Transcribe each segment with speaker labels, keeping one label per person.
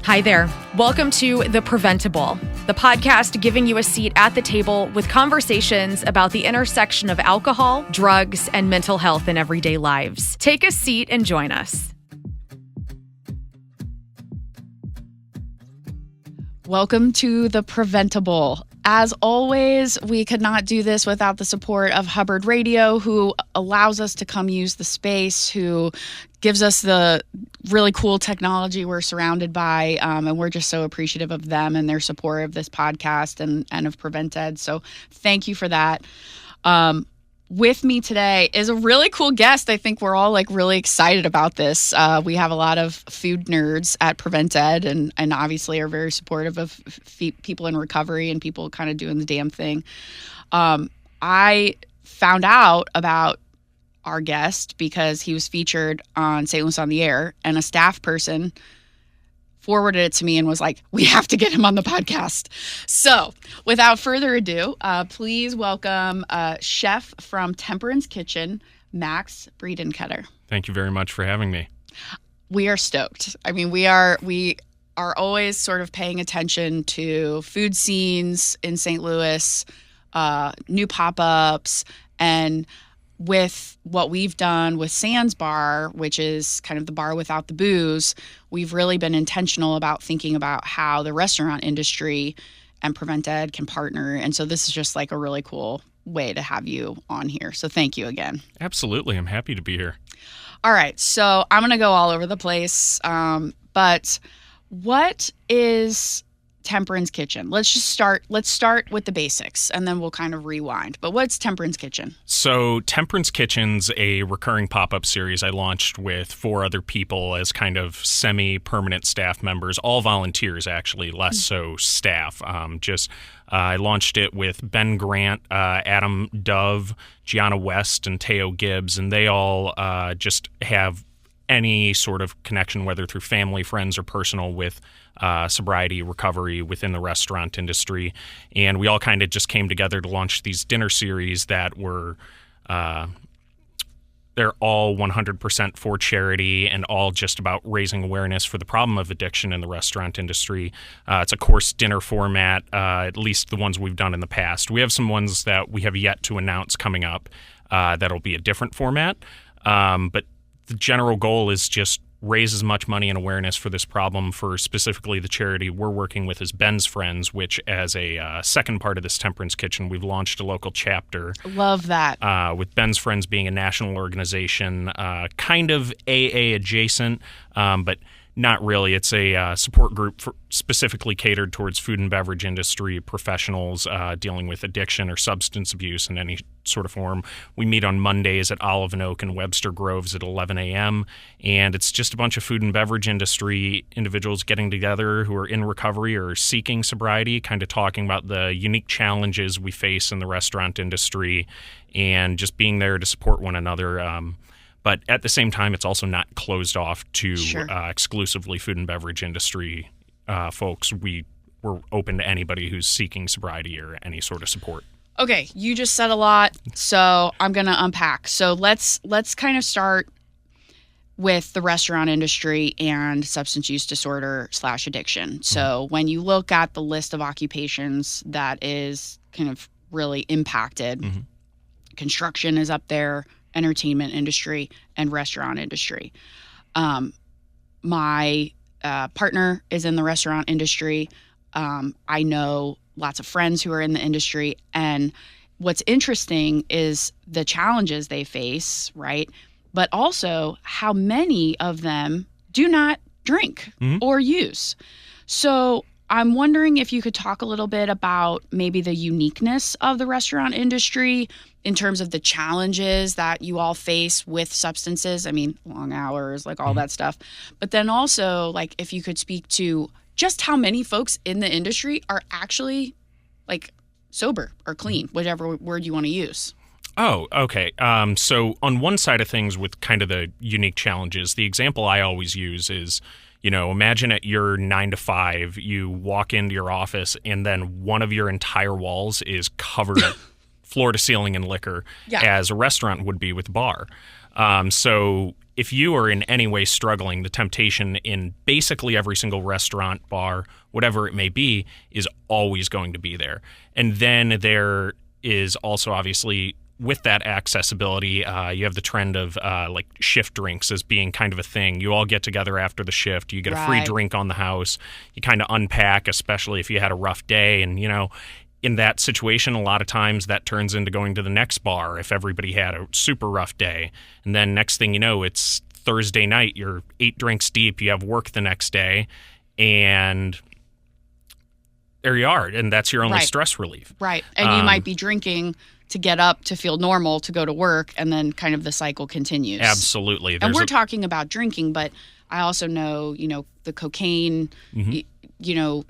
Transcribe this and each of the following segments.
Speaker 1: Hi there. Welcome to The PrevenTable, the podcast giving you a seat at the table with conversations about the intersection of alcohol, drugs, and mental health in everyday lives. Take a seat and join us.
Speaker 2: Welcome to The PrevenTable. As always, we could not do this without the support of Hubbard Radio, who allows us to come use the space, who gives us the really cool technology we're surrounded by, and we're just so appreciative of them and their support of this podcast and of Prevent+Ed. So thank you for that. With me today is a really cool guest. I think we're all really excited about this. We have a lot of food nerds at Prevent+Ed and obviously are very supportive of people in recovery and people kind of doing the damn thing. I found out about our guest because he was featured on St. Louis on the Air, and a staff person forwarded it to me and was like, we have to get him on the podcast. So without further ado, please welcome chef from Temperance Kitchen, Max Bredenkoetter.
Speaker 3: Thank you very much for having me.
Speaker 2: We are stoked. I mean, we are always sort of paying attention to food scenes in St. Louis, new pop-ups, and with what we've done with Sans Bar, which is kind of the bar without the booze, we've really been intentional about thinking about how the restaurant industry and Prevent+Ed can partner. And so this is just a really cool way to have you on here. So thank you again.
Speaker 3: Absolutely. I'm happy to be here.
Speaker 2: All right. So I'm going to go all over the place. But what is Temperance Kitchen? Let's start with the basics and then we'll kind of rewind. But what's Temperance Kitchen?
Speaker 3: So Temperance Kitchen's a recurring pop-up series I launched with 4 other people as kind of semi-permanent staff members, all volunteers actually, less so staff. I launched it with Ben Grant, Adam Dove, Gianna West, and Teo Gibbs, and they all just have any sort of connection, whether through family, friends, or personal, with sobriety, recovery within the restaurant industry. And we all kind of just came together to launch these dinner series that were, they're all 100% for charity and all just about raising awareness for the problem of addiction in the restaurant industry. It's a course dinner format, at least the ones we've done in the past. We have some ones that we have yet to announce coming up that'll be a different format. But the general goal is just raise as much money and awareness for this problem for specifically the charity we're working with is Ben's Friends, which as a second part of this Temperance Kitchen, we've launched a local chapter.
Speaker 2: Love that.
Speaker 3: With Ben's Friends being a national organization, kind of AA adjacent, but not really. It's a support group specifically catered towards food and beverage industry professionals dealing with addiction or substance abuse in any sort of form. We meet on Mondays at Olive and Oak and Webster Groves at 11 a.m. And it's just a bunch of food and beverage industry individuals getting together who are in recovery or seeking sobriety, kind of talking about the unique challenges we face in the restaurant industry and just being there to support one another. But at the same time, it's also not closed off to exclusively food and beverage industry folks. We're open to anybody who's seeking sobriety or any sort of support.
Speaker 2: Okay, you just said a lot, so I'm going to unpack. So let's kind of start with the restaurant industry and substance use disorder / addiction. So when you look at the list of occupations that is kind of really impacted, construction is up there, entertainment industry, and restaurant industry. My partner is in the restaurant industry. I know lots of friends who are in the industry. And what's interesting is the challenges they face, right? But also how many of them do not drink or use. So I'm wondering if you could talk a little bit about maybe the uniqueness of the restaurant industry in terms of the challenges that you all face with substances. I mean, long hours, all that stuff. But then also, if you could speak to just how many folks in the industry are actually sober or clean, whichever word you want to use.
Speaker 3: Oh, okay. So on one side of things with kind of the unique challenges, the example I always use is, imagine at your 9 to 5, you walk into your office and then one of your entire walls is covered floor to ceiling in liquor, as a restaurant would be with bar. So if you are in any way struggling, the temptation in basically every single restaurant, bar, whatever it may be, is always going to be there. And then there is also obviously with that accessibility, you have the trend of like shift drinks as being kind of a thing. You all get together after the shift. You get a free drink on the house. You kind of unpack, especially if you had a rough day. And, in that situation, a lot of times that turns into going to the next bar if everybody had a super rough day. And then next thing you know, it's Thursday night. You're 8 drinks deep. You have work the next day. And there you are. And that's your only stress relief.
Speaker 2: Right. And you might be drinking to get up to feel normal to go to work, and then kind of the cycle continues.
Speaker 3: Absolutely.
Speaker 2: And we're talking about drinking, but I also know, the cocaine,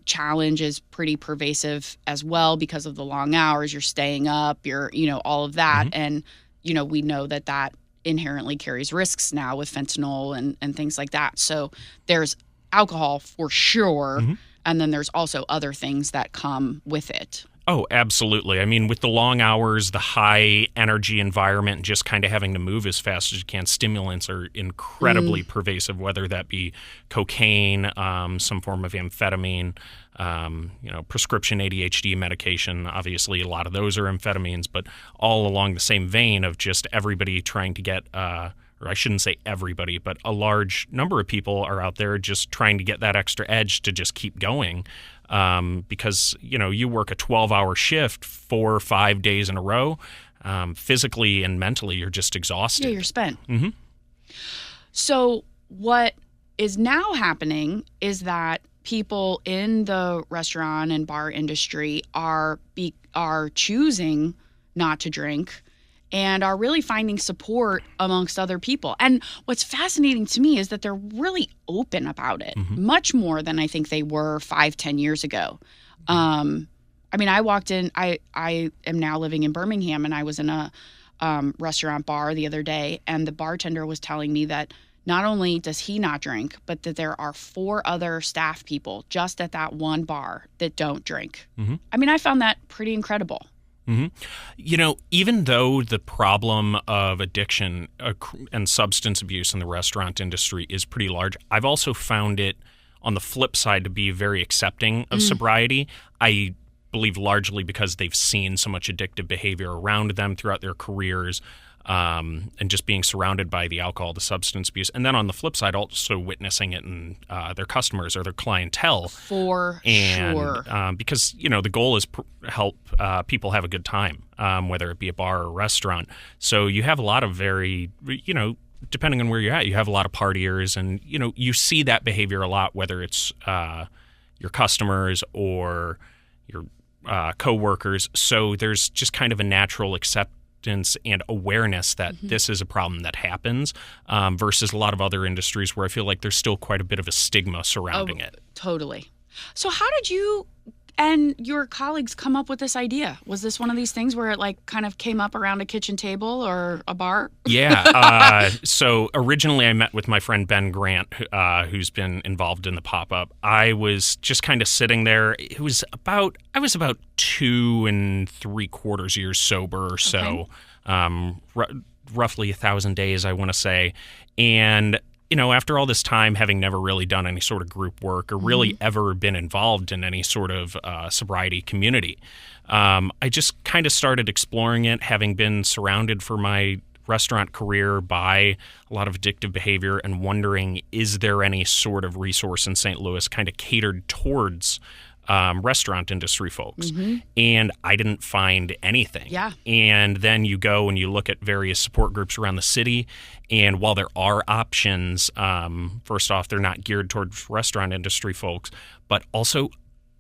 Speaker 2: challenge is pretty pervasive as well because of the long hours. You're staying up, you're, all of that. And, we know that inherently carries risks now with fentanyl and things like that. So there's alcohol for sure. And then there's also other things that come with it.
Speaker 3: Oh, absolutely. I mean, with the long hours, the high energy environment, and just kind of having to move as fast as you can, stimulants are incredibly pervasive, whether that be cocaine, some form of amphetamine, prescription ADHD medication. Obviously, a lot of those are amphetamines, but all along the same vein of just everybody trying to get or I shouldn't say everybody, but a large number of people are out there just trying to get that extra edge to just keep going. Because, you work a 12-hour shift 4 or 5 days in a row, physically and mentally, you're just exhausted.
Speaker 2: Yeah, you're spent. So what is now happening is that people in the restaurant and bar industry are choosing not to drink and are really finding support amongst other people. And what's fascinating to me is that they're really open about it, much more than I think they were 5-10 years ago. I walked in, I am now living in Birmingham, and I was in a restaurant bar the other day, and the bartender was telling me that not only does he not drink, but that there are 4 other staff people just at that one bar that don't drink. I found that pretty incredible.
Speaker 3: Even though the problem of addiction and substance abuse in the restaurant industry is pretty large, I've also found it on the flip side to be very accepting of sobriety. I believe largely because they've seen so much addictive behavior around them throughout their careers, and just being surrounded by the alcohol, the substance abuse. And then on the flip side, also witnessing it in their customers or their clientele.
Speaker 2: Sure.
Speaker 3: Because, the goal is help people have a good time, whether it be a bar or a restaurant. So you have a lot of very, depending on where you're at, you have a lot of partiers. And, you see that behavior a lot, whether it's your customers or your coworkers. So there's just kind of a natural acceptance and awareness that this is a problem that happens, versus a lot of other industries where I feel like there's still quite a bit of a stigma surrounding it.
Speaker 2: Totally. So how did you and your colleagues come up with this idea? Was this one of these things where it kind of came up around a kitchen table or a bar?
Speaker 3: Yeah. So originally I met with my friend Ben Grant, who's been involved in the pop-up. I was just kind of sitting there. I was about 2 3/4 years sober or so, roughly 1,000 days, I want to say. And after all this time, having never really done any sort of group work or really ever been involved in any sort of sobriety community, I just kind of started exploring it, having been surrounded for my restaurant career by a lot of addictive behavior and wondering, is there any sort of resource in St. Louis kind of catered towards restaurant industry folks? And I didn't find anything.
Speaker 2: Yeah.
Speaker 3: And then you go and you look at various support groups around the city, and while there are options, first off, they're not geared towards restaurant industry folks, but also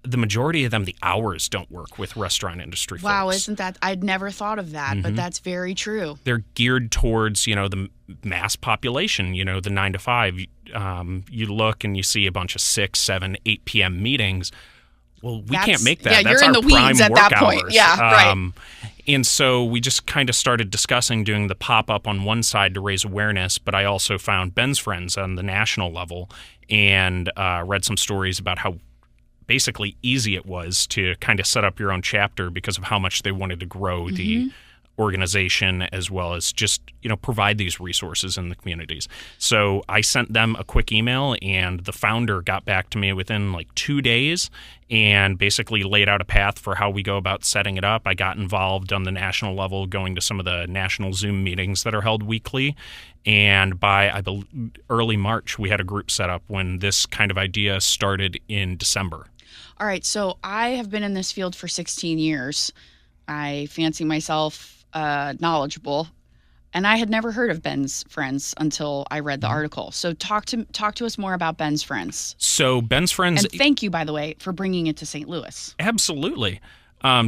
Speaker 3: the majority of them, the hours don't work with restaurant industry folks.
Speaker 2: Wow, isn't that, I'd never thought of that, but that's very true.
Speaker 3: They're geared towards, the mass population, the 9 to 5. You look and you see a bunch of 6, 7, 8 p.m. meetings. Well, we can't make that.
Speaker 2: Yeah,
Speaker 3: that's
Speaker 2: you're in
Speaker 3: our
Speaker 2: the weeds
Speaker 3: prime
Speaker 2: at
Speaker 3: work
Speaker 2: that point.
Speaker 3: hours.
Speaker 2: Yeah, right.
Speaker 3: And so we just kind of started discussing doing the pop-up on one side to raise awareness, but I also found Ben's friends on the national level and read some stories about how basically easy it was to kind of set up your own chapter because of how much they wanted to grow the organization, as well as just, provide these resources in the communities. So I sent them a quick email, and the founder got back to me within like 2 days and basically laid out a path for how we go about setting it up. I got involved on the national level, going to some of the national Zoom meetings that are held weekly. And by, I believe, early March, we had a group set up when this kind of idea started in December.
Speaker 2: All right. So I have been in this field for 16 years. I fancy myself knowledgeable, and I had never heard of Ben's Friends until I read the article. So talk to us more about Ben's Friends.
Speaker 3: So Ben's Friends,
Speaker 2: and thank you, by the way, for bringing it to St. Louis.
Speaker 3: Absolutely.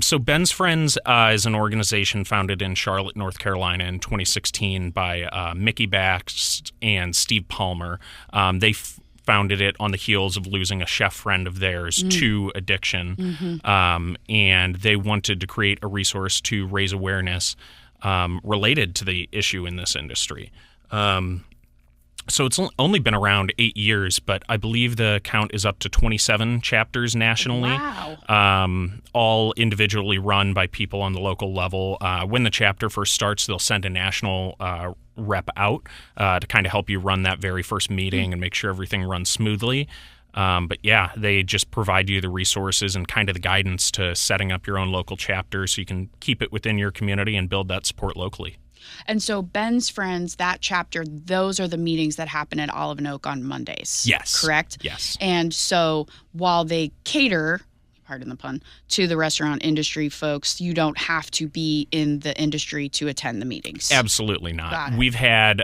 Speaker 3: So Ben's Friends is an organization founded in Charlotte, North Carolina in 2016 by Mickey Bax and Steve Palmer. They founded it on the heels of losing a chef friend of theirs to addiction. And they wanted to create a resource to raise awareness related to the issue in this industry. So it's only been around 8 years, but I believe the count is up to 27 chapters nationally.
Speaker 2: Wow.
Speaker 3: All individually run by people on the local level. When the chapter first starts, they'll send a national rep out to kind of help you run that very first meeting and make sure everything runs smoothly. But yeah, they just provide you the resources and kind of the guidance to setting up your own local chapter so you can keep it within your community and build that support locally.
Speaker 2: And so Ben's Friends, that chapter, those are the meetings that happen at Olive and Oak on Mondays.
Speaker 3: Yes.
Speaker 2: Correct?
Speaker 3: Yes.
Speaker 2: And so while they cater, pardon the pun, to the restaurant industry folks, you don't have to be in the industry to attend the meetings.
Speaker 3: Absolutely not. We've had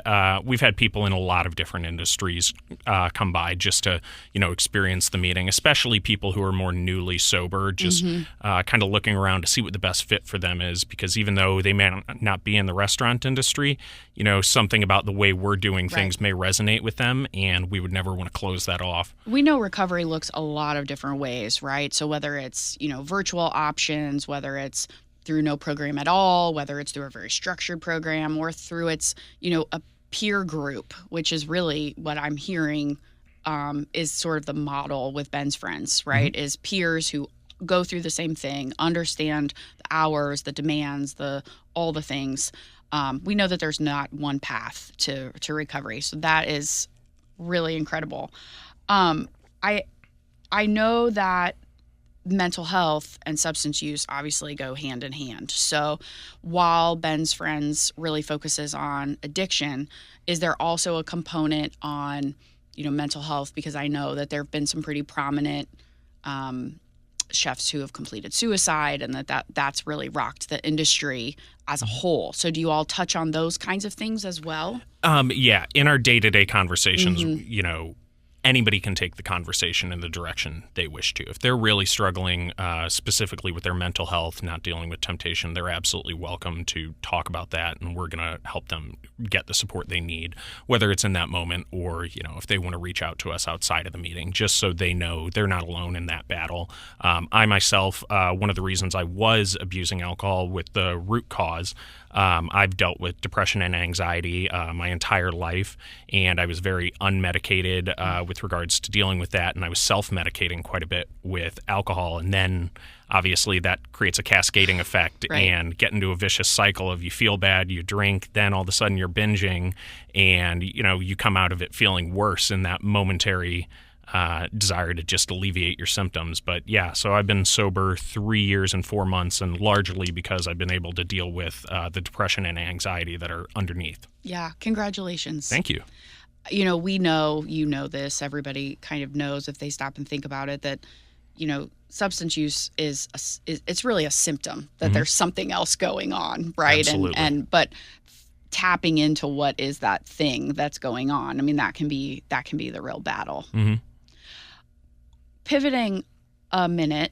Speaker 3: people in a lot of different industries come by just to experience the meeting, especially people who are more newly sober, just kind of looking around to see what the best fit for them is. Because even though they may not be in the restaurant industry, something about the way we're doing things may resonate with them, and we would never want to close that off.
Speaker 2: We know recovery looks a lot of different ways, right? So whether it's virtual options, whether it's through no program at all, whether it's through a very structured program, or through its a peer group, which is really what I'm hearing is sort of the model with Ben's Friends, right? Is peers who go through the same thing, understand the hours, the demands, all the things. We know that there's not one path to recovery, so that is really incredible. I know that mental health and substance use obviously go hand in hand. So while Ben's Friends really focuses on addiction, is there also a component on, mental health? Because I know that there have been some pretty prominent chefs who have completed suicide, and that's really rocked the industry as a whole. So do you all touch on those kinds of things as well?
Speaker 3: Yeah. In our day-to-day conversations, anybody can take the conversation in the direction they wish to. If they're really struggling specifically with their mental health, not dealing with temptation, they're absolutely welcome to talk about that, and we're going to help them get the support they need, whether it's in that moment or, if they want to reach out to us outside of the meeting, just so they know they're not alone in that battle. I myself, one of the reasons I was abusing alcohol with the root cause, I've dealt with depression and anxiety my entire life, and I was very unmedicated with regards to dealing with that, and I was self-medicating quite a bit with alcohol, and then obviously that creates a cascading effect and get into a vicious cycle of you feel bad, you drink, then all of a sudden you're binging, and you come out of it feeling worse in that momentary desire to just alleviate your symptoms. But yeah, so I've been sober 3 years and 4 months, and largely because I've been able to deal with the depression and anxiety that are underneath. Yeah,
Speaker 2: congratulations.
Speaker 3: Thank you.
Speaker 2: We know, this, everybody kind of knows if they stop and think about it, that, substance use it's really a symptom that there's something else going on, right?
Speaker 3: Absolutely.
Speaker 2: But tapping into what is that thing that's going on, I mean, that can be the real battle. Pivoting a minute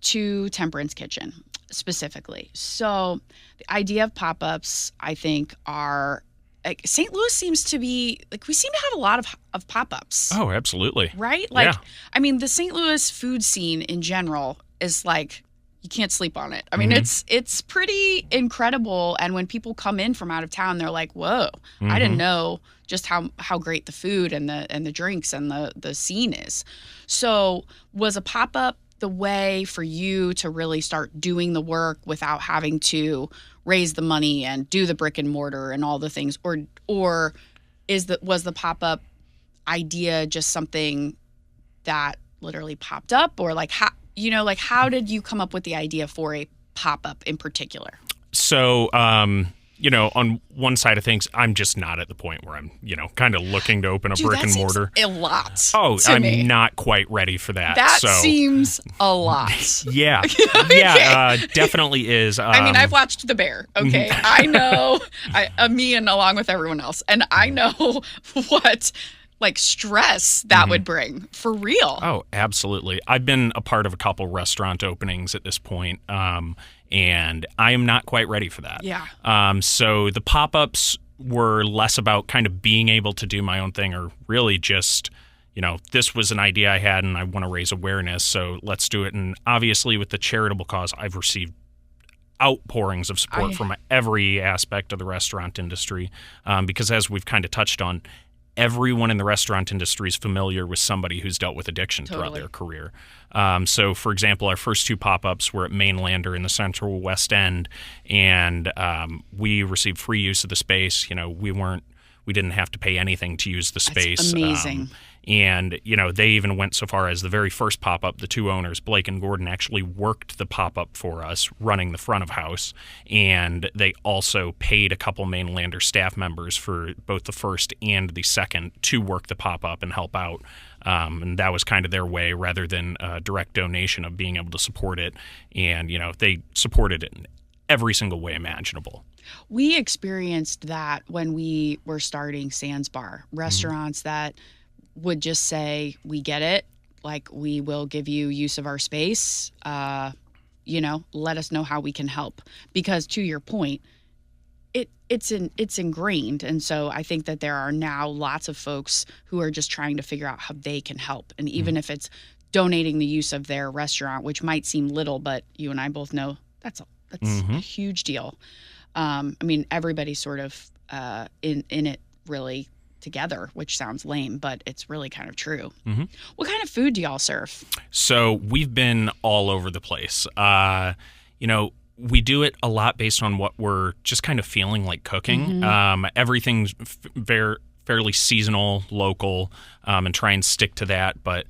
Speaker 2: to Temperance Kitchen specifically. So the idea of pop-ups, I think, are like St. Louis seems to be like, we seem to have a lot of pop-ups.
Speaker 3: Oh, absolutely.
Speaker 2: Right? Like, yeah. I mean, the St. Louis food scene in general is like, you can't sleep on it. I mean, it's pretty incredible. And when people come in from out of town, they're like, whoa, I didn't know just how great the food and the drinks and the scene is. So was a pop-up the way for you to really start doing the work without having to raise the money and do the brick and mortar and all the things, or was the pop-up idea just something that literally popped up, or like how did you come up with the idea for a pop-up in particular?
Speaker 3: So, on one side of things, I'm just not at the point where I'm, kind of looking to open a brick and mortar.
Speaker 2: A lot.
Speaker 3: Oh, I'm not quite ready for that.
Speaker 2: That seems a lot.
Speaker 3: Yeah. Definitely is.
Speaker 2: I've watched The Bear. Okay. I know, me and along with everyone else. And I know what stress that would bring, for real.
Speaker 3: Oh, absolutely. I've been a part of a couple restaurant openings at this point, and I am not quite ready for that.
Speaker 2: Yeah.
Speaker 3: So the pop-ups were less about kind of being able to do my own thing, or really just, this was an idea I had and I want to raise awareness, so let's do it. And obviously with the charitable cause, I've received outpourings of support from every aspect of the restaurant industry, because as we've kind of touched on, everyone in the restaurant industry is familiar with somebody who's dealt with addiction throughout their career. So, for example, our first two pop-ups were at Mainlander in the Central West End, and we received free use of the space. We didn't have to pay anything to use the space.
Speaker 2: That's amazing.
Speaker 3: And, they even went so far as the very first pop-up, the two owners, Blake and Gordon, actually worked the pop-up for us, running the front of house. And they also paid a couple Mainlander staff members for both the first and the second to work the pop-up and help out. And that was kind of their way, rather than a direct donation, of being able to support it. And, they supported it in every single way imaginable.
Speaker 2: We experienced that when we were starting Sands Bar. Restaurants that would just say, we get it, we will give you use of our space, let us know how we can help. Because to your point, it's ingrained. And so I think that there are now lots of folks who are just trying to figure out how they can help. And even if it's donating the use of their restaurant, which might seem little, but you and I both know that's a huge deal. Everybody's sort of in it really together, which sounds lame, but it's really kind of true.
Speaker 3: Mm-hmm.
Speaker 2: What kind of food do y'all serve?
Speaker 3: So we've been all over the place. We do it a lot based on what we're just kind of feeling like cooking. Everything's fairly seasonal, local, and try and stick to that. But,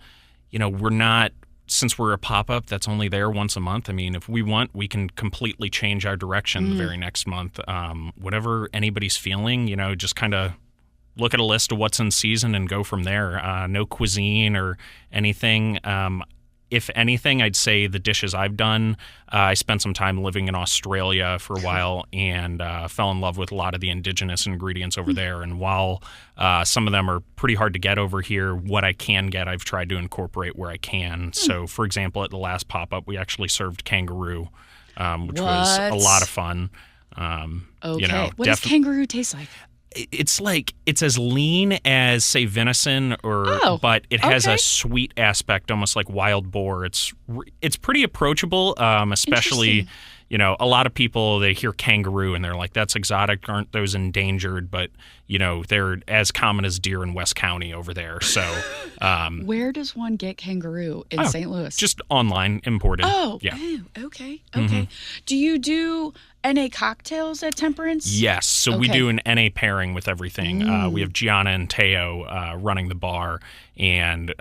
Speaker 3: we're not, since we're a pop-up that's only there once a month, if we want, we can completely change our direction the very next month. Whatever anybody's feeling, just kind of look at a list of what's in season and go from there. No cuisine or anything. If anything, I'd say the dishes I've done, I spent some time living in Australia for a while and fell in love with a lot of the indigenous ingredients over there. And while some of them are pretty hard to get over here, what I can get, I've tried to incorporate where I can. So, for example, at the last pop-up, we actually served kangaroo, which was a lot of fun.
Speaker 2: Okay. What does kangaroo taste like?
Speaker 3: It's as lean as, say, venison, but it has a sweet aspect, almost like wild boar. It's pretty approachable, especially, a lot of people, they hear kangaroo and they're like, that's exotic, aren't those endangered? But, they're as common as deer in West County over there. So,
Speaker 2: where does one get kangaroo in St. Louis?
Speaker 3: Just online, imported.
Speaker 2: Oh,
Speaker 3: yeah.
Speaker 2: Okay. Do you do NA cocktails at Temperance?
Speaker 3: Yes. So we do an NA pairing with everything. We have Gianna and Teo running the bar. And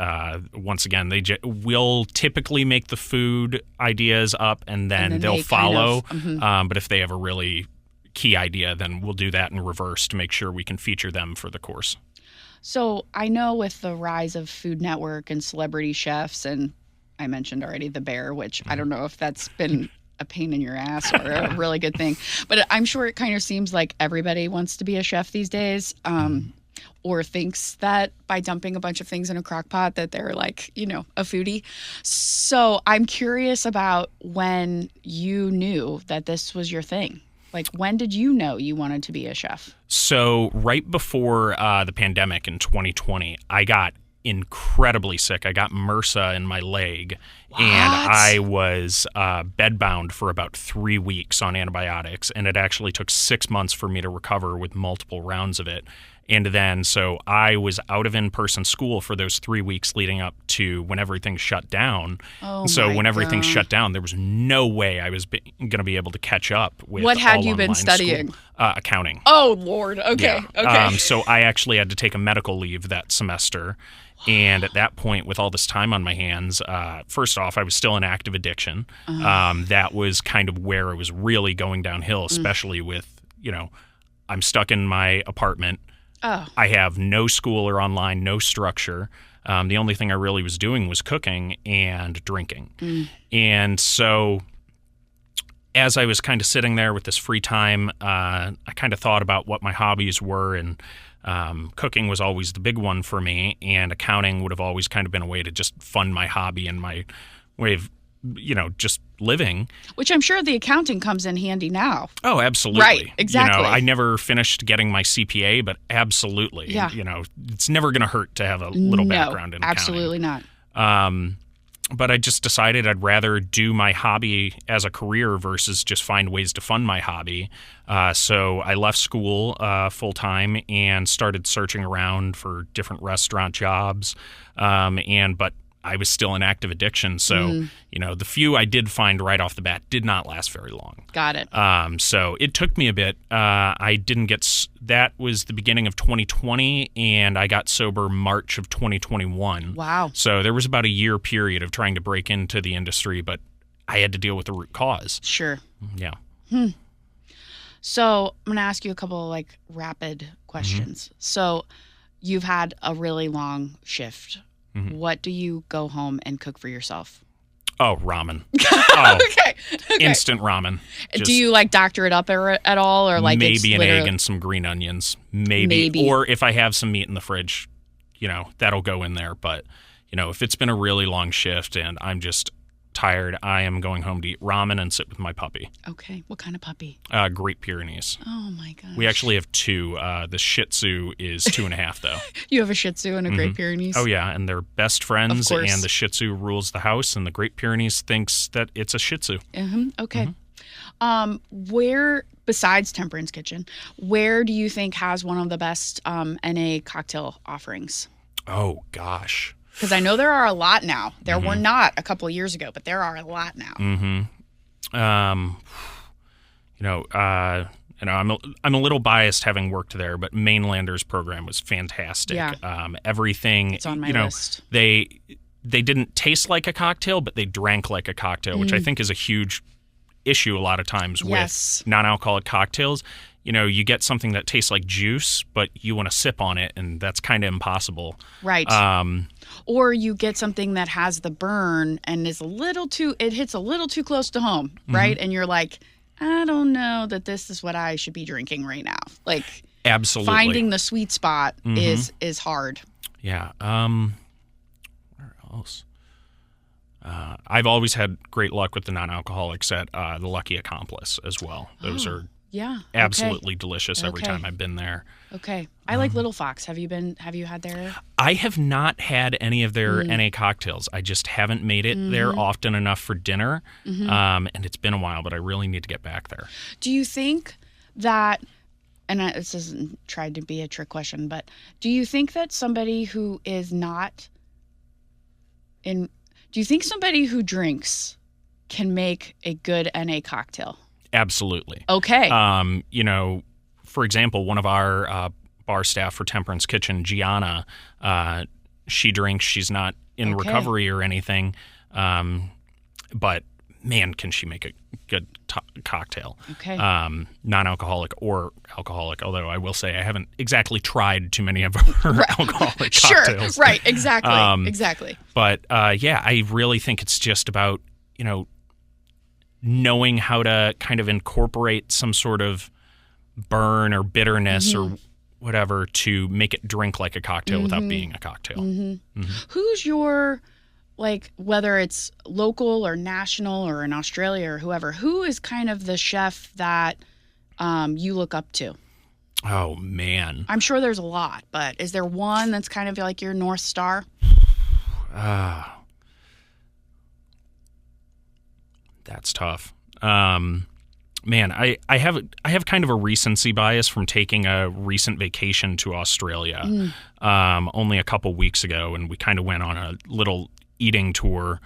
Speaker 3: once again, we'll typically make the food ideas up and then they'll follow. But if they have a really key idea, then we'll do that in reverse to make sure we can feature them for the course.
Speaker 2: So I know with the rise of Food Network and celebrity chefs, and I mentioned already The Bear, which I don't know if that's been a pain in your ass or a really good thing, but I'm sure it kind of seems like everybody wants to be a chef these days, or thinks that by dumping a bunch of things in a crock pot that they're like, a foodie. So I'm curious about when you knew that this was your thing. When did you know you wanted to be a chef?
Speaker 3: So right before the pandemic in 2020, I got incredibly sick. I got MRSA in my leg, and I was bedbound for about 3 weeks on antibiotics, and it actually took 6 months for me to recover with multiple rounds of it. And then, so I was out of in-person school for those 3 weeks leading up to when everything shut down. When everything shut down, there was no way I was going to be able to catch up with
Speaker 2: What had you been studying?
Speaker 3: Accounting.
Speaker 2: Oh, Lord. Okay.
Speaker 3: Yeah. Okay. So I actually had to take a medical leave that semester. And at that point, with all this time on my hands, first off, I was still in active addiction. That was kind of where it was really going downhill, especially with, I'm stuck in my apartment. Oh. I have no school or online, no structure. The only thing I really was doing was cooking and drinking. And so as I was kind of sitting there with this free time, I kind of thought about what my hobbies were, and cooking was always the big one for me, and accounting would have always kind of been a way to just fund my hobby and my way of, just living. Which
Speaker 2: I'm sure the accounting comes in handy now.
Speaker 3: Oh, absolutely.
Speaker 2: Right, exactly.
Speaker 3: I never finished getting my CPA, but absolutely. Yeah. It's never going to hurt to have a little background in accounting.
Speaker 2: Absolutely not.
Speaker 3: But I just decided I'd rather do my hobby as a career versus just find ways to fund my hobby. So I left school full-time and started searching around for different restaurant jobs. But I was still in active addiction. So, the few I did find right off the bat did not last very long.
Speaker 2: Got it.
Speaker 3: So it took me a bit. I didn't get, that was the beginning of 2020, and I got sober March of 2021.
Speaker 2: Wow.
Speaker 3: So there was about a year period of trying to break into the industry, but I had to deal with the root cause.
Speaker 2: Sure.
Speaker 3: Yeah.
Speaker 2: So I'm going to ask you a couple of rapid questions. So you've had a really long shift. What do you go home and cook for yourself?
Speaker 3: Oh, ramen.
Speaker 2: Okay.
Speaker 3: Instant ramen.
Speaker 2: Do you doctor it up at all, or
Speaker 3: maybe an egg and some green onions? Maybe. Or if I have some meat in the fridge, that'll go in there. But if it's been a really long shift and I'm just tired, I am going home to eat ramen and sit with my puppy.
Speaker 2: Okay. What kind of puppy?
Speaker 3: Great Pyrenees.
Speaker 2: Oh my gosh.
Speaker 3: We actually have two. The Shih Tzu is 2.5 though.
Speaker 2: You have a Shih Tzu and a Great Pyrenees?
Speaker 3: Oh yeah, and they're best friends,
Speaker 2: of course.
Speaker 3: And the Shih Tzu rules the house, and the Great Pyrenees thinks that it's a Shih Tzu.
Speaker 2: Okay. Where, besides Temperance Kitchen, where do you think has one of the best NA cocktail offerings?
Speaker 3: Oh gosh.
Speaker 2: Because I know there are a lot now. There were not a couple of years ago, but there are a lot now.
Speaker 3: I'm a little biased having worked there, but Mainlander's program was fantastic.
Speaker 2: Yeah.
Speaker 3: Everything.
Speaker 2: It's on my list.
Speaker 3: They didn't taste like a cocktail, but they drank like a cocktail, which I think is a huge issue a lot of times with non-alcoholic cocktails. You get something that tastes like juice, but you want to sip on it, and that's kind of impossible.
Speaker 2: Right. Or you get something that has the burn and is it hits a little too close to home, right? And you're like, I don't know that this is what I should be drinking right now.
Speaker 3: Absolutely.
Speaker 2: Finding the sweet spot is hard.
Speaker 3: Yeah. Where else? I've always had great luck with the non-alcoholics at the Lucky Accomplice as well. Those are absolutely delicious every time I've been there.
Speaker 2: Okay. I like Little Fox. Have you had there?
Speaker 3: I have not had any of their NA cocktails. I just haven't made it there often enough for dinner. And it's been a while, but I really need to get back there.
Speaker 2: Do you think that, and this isn't tried to be a trick question, but do you think that somebody who is not do you think somebody who drinks can make a good NA cocktail?
Speaker 3: Absolutely.
Speaker 2: Okay.
Speaker 3: For example, one of our bar staff for Temperance Kitchen, Gianna, she drinks. She's not in recovery or anything, but man, can she make a good cocktail.
Speaker 2: Okay.
Speaker 3: Non-alcoholic or alcoholic, although I will say I haven't exactly tried too many of her alcoholic cocktails.
Speaker 2: Sure, right, exactly, exactly.
Speaker 3: But I really think it's just about, knowing how to kind of incorporate some sort of burn or bitterness or whatever to make it drink like a cocktail without being a cocktail.
Speaker 2: Who's your, whether it's local or national or in Australia or whoever, who is kind of the chef that you look up to?
Speaker 3: Oh, man.
Speaker 2: I'm sure there's a lot, but is there one that's kind of like your North Star?
Speaker 3: That's tough. Man, I have kind of a recency bias from taking a recent vacation to Australia only a couple weeks ago, and we kind of went on a little eating tour,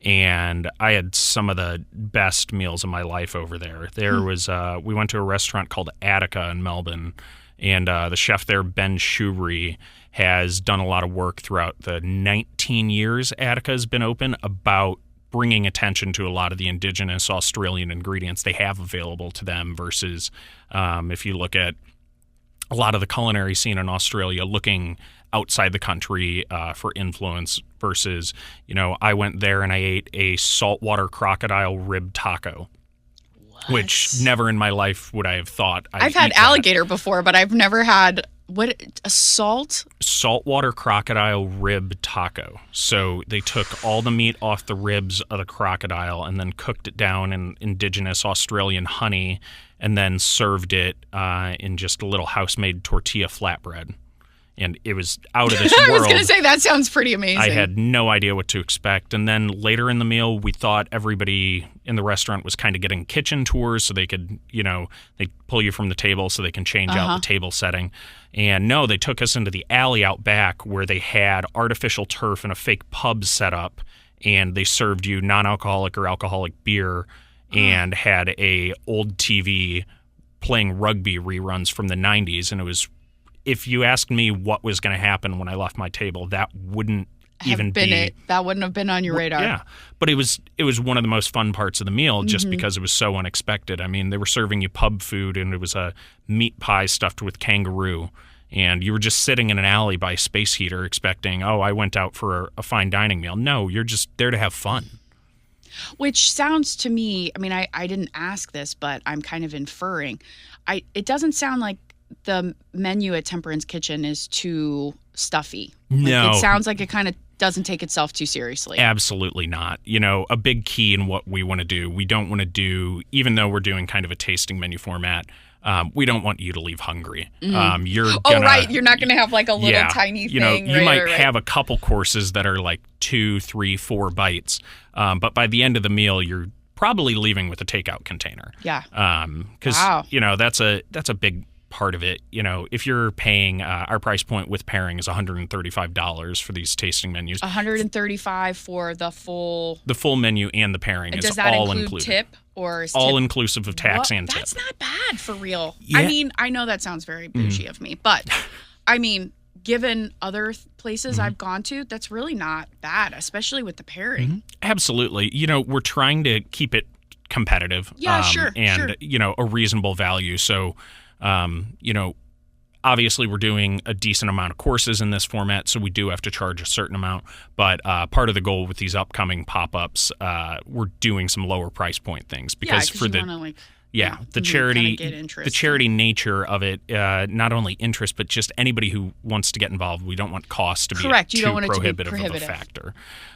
Speaker 3: and I had some of the best meals of my life over there. There was we went to a restaurant called Attica in Melbourne, and the chef there, Ben Shewry, has done a lot of work throughout the 19 years Attica has been open about bringing attention to a lot of the indigenous Australian ingredients they have available to them versus if you look at a lot of the culinary scene in Australia looking outside the country for influence versus, I went there and I ate a saltwater crocodile rib taco, which never in my life would I have thought I've
Speaker 2: had alligator before, but I've never had saltwater
Speaker 3: crocodile rib taco. So they took all the meat off the ribs of the crocodile and then cooked it down in indigenous Australian honey and then served it in just a little house-made tortilla flatbread. And it was out of this world.
Speaker 2: I was going to say, that sounds pretty amazing.
Speaker 3: I had no idea what to expect. And then later in the meal, we thought everybody in the restaurant was kind of getting kitchen tours so they could, they pull you from the table so they can change out the table setting. And no, they took us into the alley out back where they had artificial turf and a fake pub set up. And they served you non-alcoholic or alcoholic beer and had a old TV playing rugby reruns from the 90s. And it was... If you asked me what was going to happen when I left my table, that wouldn't even be...
Speaker 2: That wouldn't have been on your radar.
Speaker 3: Yeah. But it was one of the most fun parts of the meal just because it was so unexpected. I mean, they were serving you pub food, and it was a meat pie stuffed with kangaroo. And you were just sitting in an alley by a space heater expecting, I went out for a fine dining meal. No, you're just there to have fun.
Speaker 2: Which sounds to me... I mean, I didn't ask this, but I'm kind of inferring. It doesn't sound like the menu at Temperance Kitchen is too stuffy.
Speaker 3: No.
Speaker 2: It sounds like it kind of doesn't take itself too seriously.
Speaker 3: Absolutely not. A big key in what we want to do, we don't want to do, even though we're doing kind of a tasting menu format, we don't want you to leave hungry. You're
Speaker 2: not going to have like a little tiny thing.
Speaker 3: You might have a couple courses that are like 2, 3, 4 bites. But by the end of the meal, you're probably leaving with a takeout container.
Speaker 2: Yeah.
Speaker 3: Because, that's a big part of it. If you're paying our price point with pairing is $135 for these tasting menus.
Speaker 2: $135 for the full
Speaker 3: menu and the pairing is all included.
Speaker 2: Does that include tip or is
Speaker 3: all
Speaker 2: tip
Speaker 3: inclusive of tax and tip?
Speaker 2: That's not bad for real.
Speaker 3: Yeah.
Speaker 2: I mean, I know that sounds very bougie of me, but I mean, given other places I've gone to, that's really not bad, especially with the pairing.
Speaker 3: Absolutely. We're trying to keep it competitive.
Speaker 2: Yeah, sure.
Speaker 3: And a reasonable value. So obviously we're doing a decent amount of courses in this format, so we do have to charge a certain amount. But part of the goal with these upcoming pop-ups, we're doing some lower price point things because for the charity nature of it, not only interest but just anybody who wants to get involved. We don't want costs to be too prohibitive of a factor.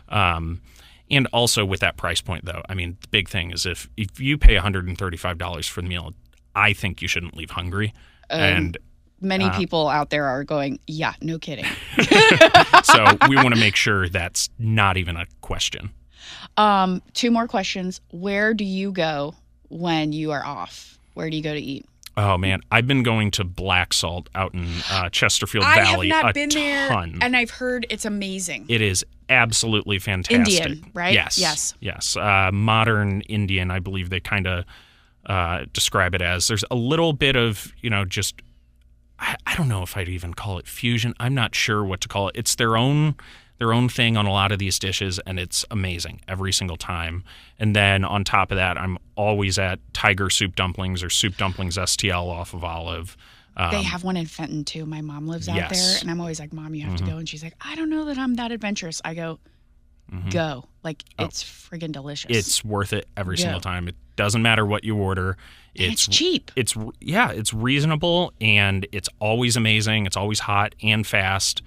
Speaker 3: And also with that price point, though, I mean, the big thing is if you pay $135 for the meal, I think you shouldn't leave hungry. And
Speaker 2: many people out there are going, yeah, no kidding.
Speaker 3: So we want to make sure that's not even a question.
Speaker 2: 2 more questions. Where do you go when you are off? Where do you go to eat?
Speaker 3: Oh, man. I've been going to Black Salt out in Chesterfield Valley
Speaker 2: I have not been there, and I've heard it's amazing.
Speaker 3: It is absolutely fantastic.
Speaker 2: Indian, right?
Speaker 3: Yes. Modern Indian, I believe they kind of describe it as. There's a little bit of, just, I don't know if I'd even call it fusion. I'm not sure what to call it. It's their own thing on a lot of these dishes, and it's amazing every single time. And then on top of that, I'm always at Tiger Soup Dumplings or Soup Dumplings STL off of Olive.
Speaker 2: They have one in Fenton, too. My mom lives out there, and I'm always like, Mom, you have to go. And she's like, I don't know that I'm that adventurous. I go, go. Like, it's friggin' delicious.
Speaker 3: It's worth it every single time. It doesn't matter what you order.
Speaker 2: It's cheap.
Speaker 3: It's reasonable, and it's always amazing. It's always hot and fast.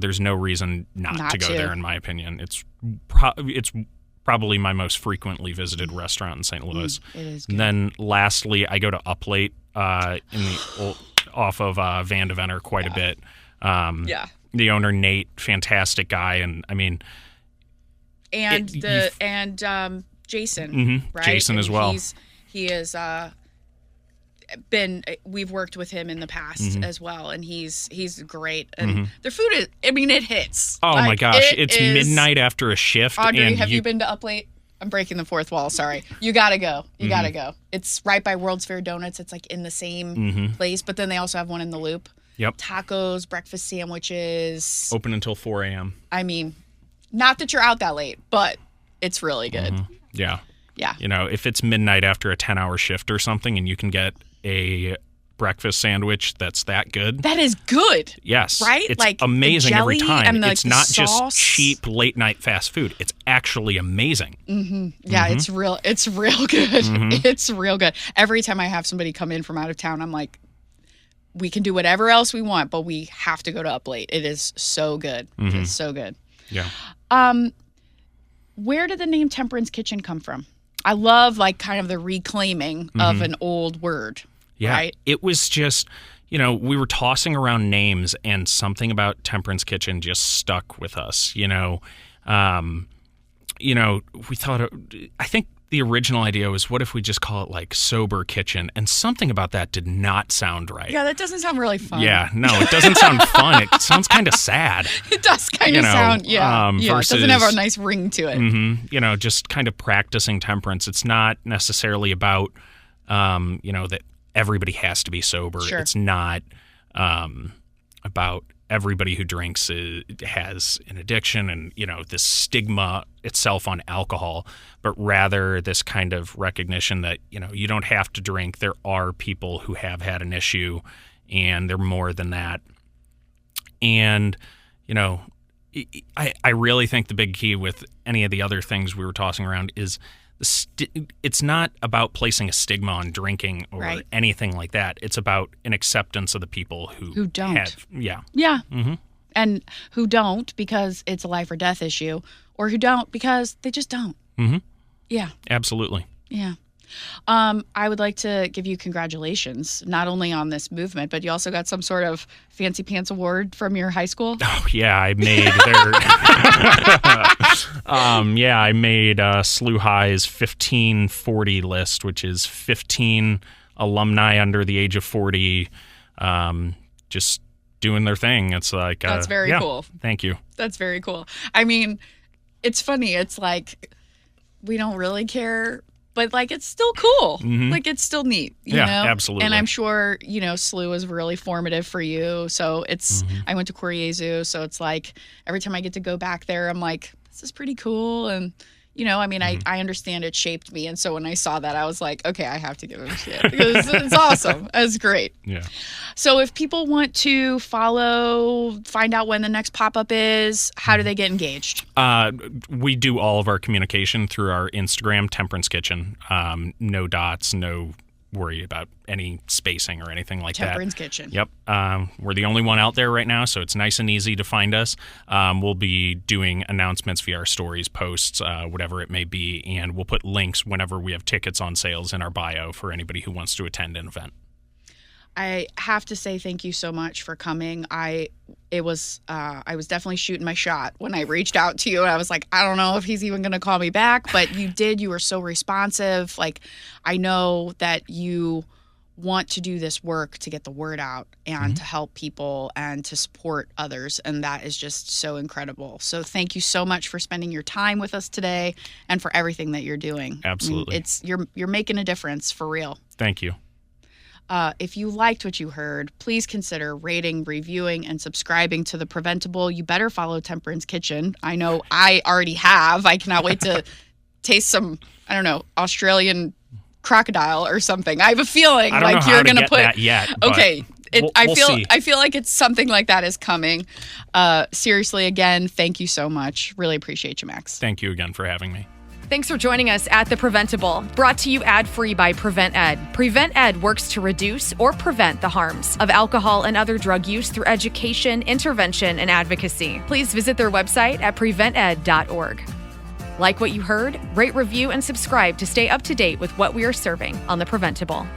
Speaker 3: There's no reason not to go there, in my opinion. It's probably my most frequently visited restaurant in St. Louis.
Speaker 2: It is good.
Speaker 3: And then lastly, I go to Up Late in the old... off of Van Deventer quite a bit.
Speaker 2: Yeah.
Speaker 3: The owner, Nate, fantastic guy. And I mean,
Speaker 2: and Jason, right?
Speaker 3: Jason as well.
Speaker 2: He is we've worked with him in the past as well, and he's great. And their food is, I mean, it hits.
Speaker 3: Oh my gosh, it's midnight after a shift.
Speaker 2: Audrey, have you been to Up Late? I'm breaking the fourth wall. Sorry. You gotta go. You gotta go. It's right by World's Fair Donuts. It's like in the same place, but then they also have one in the Loop.
Speaker 3: Yep.
Speaker 2: Tacos, breakfast sandwiches.
Speaker 3: Open until 4 a.m.
Speaker 2: I mean, not that you're out that late, but it's really good.
Speaker 3: Yeah.
Speaker 2: Yeah.
Speaker 3: You know, if it's midnight after a 10-hour shift or something and you can get a breakfast sandwich that's that good.
Speaker 2: That is good.
Speaker 3: Yes.
Speaker 2: Right?
Speaker 3: It's
Speaker 2: like
Speaker 3: amazing every time.
Speaker 2: And
Speaker 3: it's not just cheap late night fast food. It's actually amazing.
Speaker 2: Yeah, it's real good. It's real good. Every time I have somebody come in from out of town, I'm like, we can do whatever else we want, but we have to go to Up Late. It is so good. It's so good.
Speaker 3: Yeah.
Speaker 2: Where did the name Temperance Kitchen come from? I love like kind of the reclaiming of an old word.
Speaker 3: Yeah.
Speaker 2: Right?
Speaker 3: It was just, you know, we were tossing around names and something about Temperance Kitchen just stuck with us. You know, we thought, I think the original idea was, what if we just call it like Sober Kitchen? And something about that did not sound right.
Speaker 2: Yeah, that doesn't sound really fun.
Speaker 3: Yeah, no, it doesn't sound fun. It sounds kind of sad.
Speaker 2: It does kind of sound,
Speaker 3: versus,
Speaker 2: it doesn't have a nice ring to it.
Speaker 3: You know, just kind of practicing temperance. It's not necessarily about, that everybody has to be sober.
Speaker 2: Sure.
Speaker 3: It's not about everybody who drinks has an addiction and, you know, this stigma itself on alcohol, but rather this kind of recognition that, you know, you don't have to drink. There are people who have had an issue and they're more than that. And, you know, I really think the big key with any of the other things we were tossing around is it's not about placing a stigma on drinking or anything like that. It's about an acceptance of the people who don't. Yeah.
Speaker 2: And who don't because it's a life or death issue, or who don't because they just don't. Yeah.
Speaker 3: Absolutely.
Speaker 2: Yeah. I would like to give you congratulations, not only on this movement, but you also got some sort of fancy pants award from your high school.
Speaker 3: Oh yeah, I made I made SLU High's 1540 list, which is 15 alumni under the age of 40, just doing their thing. It's like
Speaker 2: that's very cool.
Speaker 3: Thank you.
Speaker 2: That's very cool. I mean, it's funny. It's like we don't really care. But, like, it's still cool. Like, it's still neat, you know?
Speaker 3: Absolutely.
Speaker 2: And I'm sure, you know, SLU was really formative for you. So it's, I went to Koryezu, so it's like every time I get to go back there, I'm like, this is pretty cool. And, you know, I mean, I understand it shaped me. And so when I saw that, I was like, okay, I have to give him shit because it's awesome. It's great.
Speaker 3: Yeah.
Speaker 2: So if people want to find out when the next pop-up is, how do they get engaged?
Speaker 3: We do all of our communication through our Instagram, Temperance Kitchen. No dots, no worry about any spacing or anything like
Speaker 2: Temperance
Speaker 3: that.
Speaker 2: Kitchen.
Speaker 3: Yep. We're the only one out there right now, so it's nice and easy to find us. We'll be doing announcements via our stories, posts, whatever it may be, and we'll put links whenever we have tickets on sales in our bio for anybody who wants to attend an event.
Speaker 2: I have to say thank you so much for coming. I was definitely shooting my shot when I reached out to you. I was like, I don't know if he's even going to call me back, but you did. You were so responsive. Like, I know that you want to do this work to get the word out and to help people and to support others, and that is just so incredible. So thank you so much for spending your time with us today and for everything that you're doing.
Speaker 3: Absolutely.
Speaker 2: I mean, you're making a difference for real.
Speaker 3: Thank you.
Speaker 2: If you liked what you heard, please consider rating, reviewing, and subscribing to The PrevenTable. You better follow Temperance Kitchen. I know I already have. I cannot wait to taste some, I don't know, Australian crocodile or something. I have a feeling like you're going to put
Speaker 3: that yet.
Speaker 2: Okay.
Speaker 3: We'll see.
Speaker 2: I feel like it's something like that is coming. Seriously, again, thank you so much. Really appreciate you, Max.
Speaker 3: Thank you again for having me.
Speaker 1: Thanks for joining us at The PrevenTable, brought to you ad-free by Prevent+Ed. Prevent+Ed works to reduce or prevent the harms of alcohol and other drug use through education, intervention, and advocacy. Please visit their website at prevented.org. Like what you heard? Rate, review, and subscribe to stay up to date with what we are serving on The PrevenTable.